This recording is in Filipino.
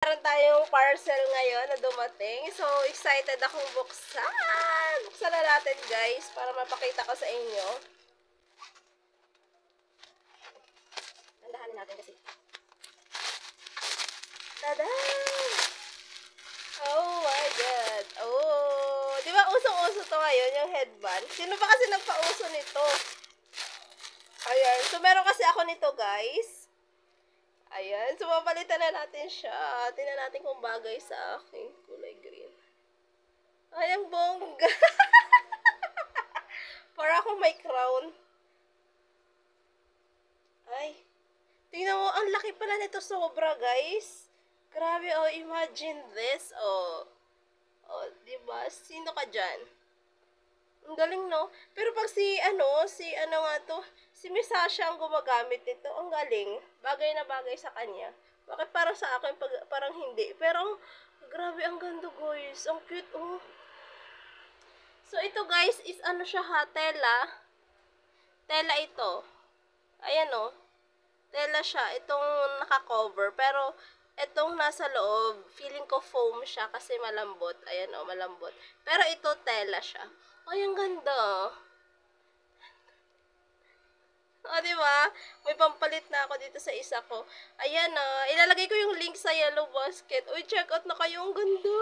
Meron tayong parcel ngayon na dumating. So, excited akong buksan. Buksan na natin, guys, para mapakita ko sa inyo. Nandahanin natin kasi. Tada! Oh my God! Oh! Di ba usong-uso to ngayon, yung headband? Sino ba kasi nagpa-uso nito? Ayan. So, meron kasi ako nito, guys. Ayan. So, mapalitan na natin siya. Tingnan natin kung bagay sa akin. Kulay green. Ay, ang bongga. Para akong may crown. Ay. Tingnan mo, ang laki pala nito sobra, guys. Grabe, oh, imagine this. Oh, diba? Sino ka dyan? Ang galing, no? Pero pag si nga to, si Miss Sasha ang gumagamit nito, ang galing. Bagay na bagay sa kanya. Bakit para sa akin, parang hindi? Pero, grabe, ang ganda, guys. Ang cute, oh. So, ito, guys, is ano siya ha? Tela. Tela ito. Ayan, oh. Tela siya. Itong naka-cover. Pero, itong nasa loob, feeling ko foam siya kasi malambot. Ayan, oh, malambot. Pero ito, tela siya. Ay, ang ganda. O, diba? May pampalit na ako dito sa isa ko. Ayan, ilalagay ko yung link sa Yellow Basket. Uy, check out na kayo. Ang ganda.